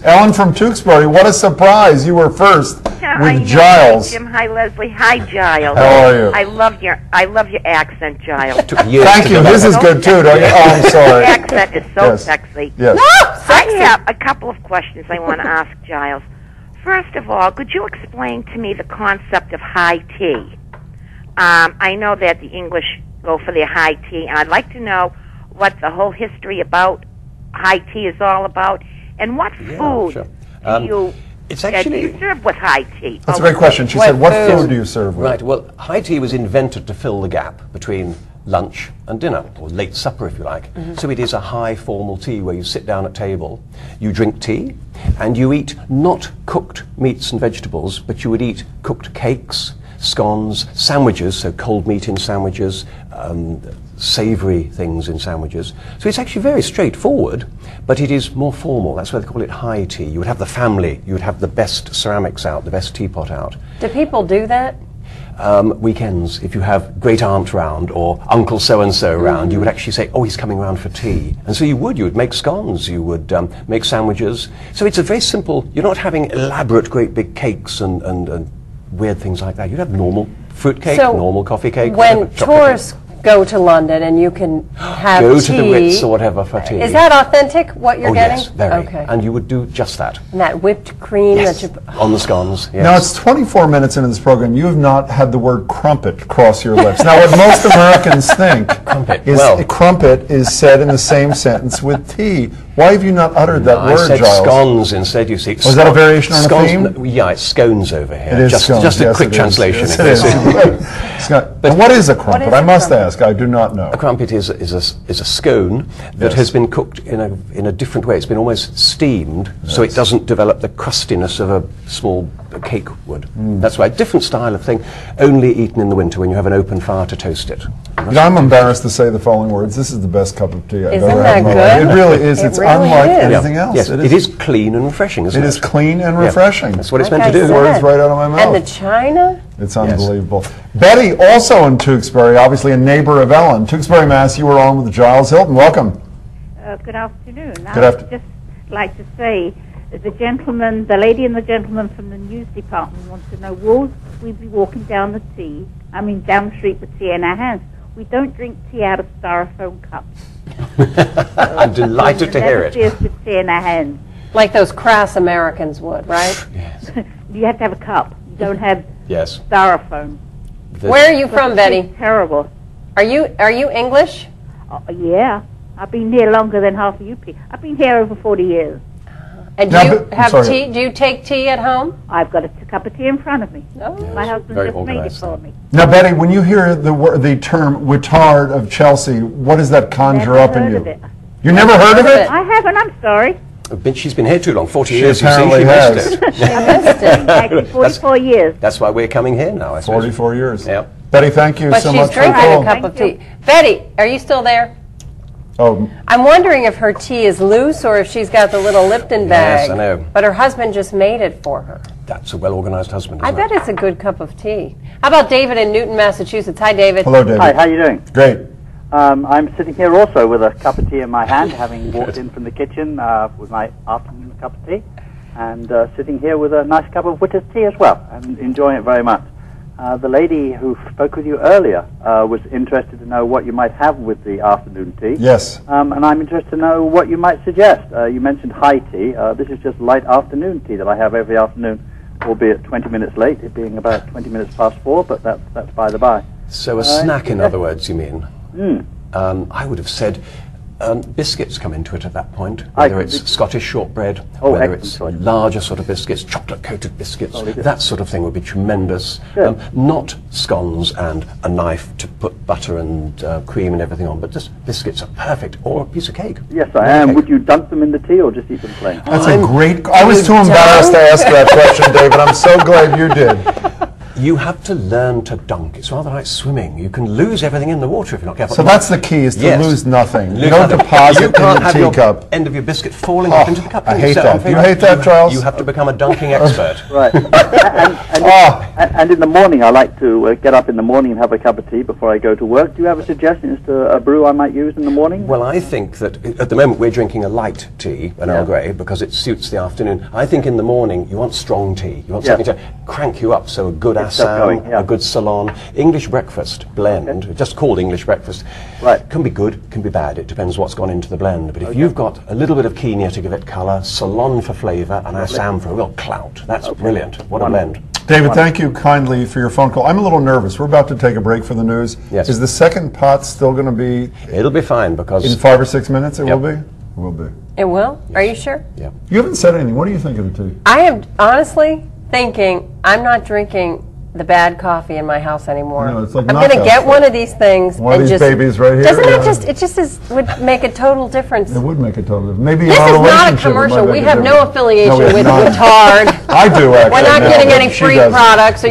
Ellen from Tewksbury, what a surprise. You were first with Giles. Hi, Jim. Hi, Leslie. Hi, Giles. How are you? I love your accent, Giles. Thank you. His is good, too, don't you? Oh, I'm sorry. Your accent is so sexy. Yes. No, sexy. I have a couple of questions I want to ask Giles. First of all, could you explain to me the concept of high tea? I know that the English go for their high tea, and I'd like to know what the whole history about high tea is all about, and what food do you serve with high tea? That's a great question. She said, what food do you serve with? Right, well, high tea was invented to fill the gap between lunch and dinner, or late supper if you like. So it is a high formal tea where you sit down at table, you drink tea, and you eat not cooked meats and vegetables, but you would eat cooked cakes, scones, sandwiches, so cold meat in sandwiches, savoury things in sandwiches. So it's actually very straightforward, but it is more formal. That's why they call it high tea. You would have the family, you would have the best ceramics out, the best teapot out. Do people do that? Weekends, if you have great aunt round or uncle so-and-so round, you would actually say, oh, he's coming round for tea. And so you would make scones, you would make sandwiches. So it's a very simple, you're not having elaborate great big cakes and weird things like that. You'd have normal fruit cake, normal coffee cake. When tourists go to London and you can have go tea. to the Ritz or whatever for tea. Is that authentic, what you're getting? Yes, very. Okay. And you would do just that. And that whipped cream that you... on the scones, yes. Now, it's 24 minutes into this program. You have not had the word crumpet cross your lips. Now, what most Americans think is crumpet is said in the same sentence with tea. Why have you not uttered that word, I said Giles? scones instead, you see. Was that a variation on scones, a theme? Yeah, it's scones over here. It is just, scones. Just a quick translation. Yes, it is. But what is a crumpet? I must ask. I do not know. A crumpet is a scone that has been cooked in a different way. It's been almost steamed, so it doesn't develop the crustiness of a small cake would. That's why a different style of thing, only eaten in the winter when you have an open fire to toast it. I'm embarrassed to say the following words. This is the best cup of tea I've Isn't ever that had in my life. good? It really is. It's unlike anything else. Yes, it is clean and refreshing, isn't it? It is clean and refreshing. That's what it's meant to do. Words right out of my mouth. And the china? It's unbelievable. Betty, also in Tewksbury, obviously a neighbor of Ellen. Tewksbury, Mass, you were on with Giles Hilton. Welcome. Good afternoon. I would just like to say, the lady and the gentleman from the news department want to know, will we be walking down the street with tea in our hands? We don't drink tea out of styrofoam cups. I'm delighted to hear it. Never see us with tea in our hands. Like those crass Americans would, right? Yes. You have to have a cup. You don't have styrofoam. Where are you from, Betty? It's terrible. Are you English? Yeah. I've been here longer than half of you people. I've been here over 40 years. And do you have tea? Do you take tea at home? I've got a cup of tea in front of me. My husband just made it for me. Now, Betty, when you hear the term "wittard of Chelsea," what does that conjure up in you? You never heard of it? I haven't. I'm sorry. She's been here too long, 40 years. She apparently has. She missed it. Actually, 44 years. That's why we're coming here now, I suppose. 44 years. Yeah. Betty, thank you so much for the call. But she's drinking a cup of tea. Betty, are you still there? Oh. I'm wondering if her tea is loose or if she's got the little Lipton bag. Yes, I know. But her husband just made it for her. That's a well-organized husband, I bet it's a good cup of tea. How about David in Newton, Massachusetts? Hi, David. Hello, David. Hi, how are you doing? Great. I'm sitting here also with a cup of tea in my hand, having walked in from the kitchen with my afternoon cup of tea, and sitting here with a nice cup of Witters tea as well, and enjoying it very much. The lady who spoke with you earlier was interested to know what you might have with the afternoon tea. Yes. And I'm interested to know what you might suggest. You mentioned high tea. This is just light afternoon tea that I have every afternoon, albeit 20 minutes late, it being about 20 minutes past 4, but that's by the by. So a snack, in other words, you mean? I would have said biscuits come into it at that point, whether it's Scottish shortbread, whether it's larger sort of biscuits, chocolate-coated biscuits, that sort of thing would be tremendous. Not scones and a knife to put butter and cream and everything on, but just biscuits are perfect, or a piece of cake. Yes, I am. Would you dunk them in the tea or just eat them plain? That's a great... I was too embarrassed to ask that question, David. I'm so glad you did. You have to learn to dunk. It's rather like swimming. You can lose everything in the water if you're not careful. So that's the key, is to lose nothing. You No deposit you can't in the have teacup. your end of your biscuit falling off into the cup. I hate that. You hate that, Giles? You have to become a dunking expert. Right. And in the morning, I like to get up in the morning and have a cup of tea before I go to work. Do you have a suggestion as to a brew I might use in the morning? Well, I think that at the moment we're drinking a light tea, an Earl Grey, because it suits the afternoon. I think in the morning you want strong tea. You want something to crank you up, so a good Assam, a good Ceylon. English breakfast blend, just called English breakfast, can be good, can be bad. It depends what's gone into the blend. But if you've got a little bit of Kenya to give it colour, Ceylon for flavour, and Assam for a real clout, that's brilliant. What a blend. David, thank you kindly for your phone call. I'm a little nervous. We're about to take a break for the news. Yes. Is the second pot still going to be... It'll be fine, because... In 5 or 6 minutes it will be? It will be. It will? Yes. Are you sure? Yeah. You haven't said anything. What do you think of the tea? I am honestly thinking I'm not drinking the bad coffee in my house anymore. No, it's like I'm going to get one of these things. One of these babies right here. Doesn't it just would make a total difference? It would make a total difference. Maybe this is not a commercial. We have no affiliation with Guittard. I do, actually. We're not getting any free products. So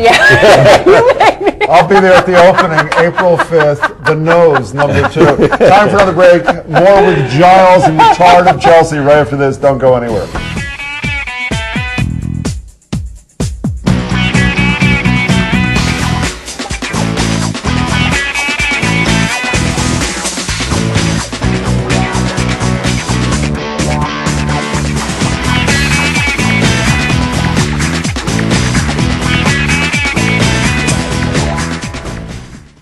I'll be there at the opening, April 5th, The Nose, #2. Time for another break. More with Giles and Guittard of Chelsea right after this. Don't go anywhere.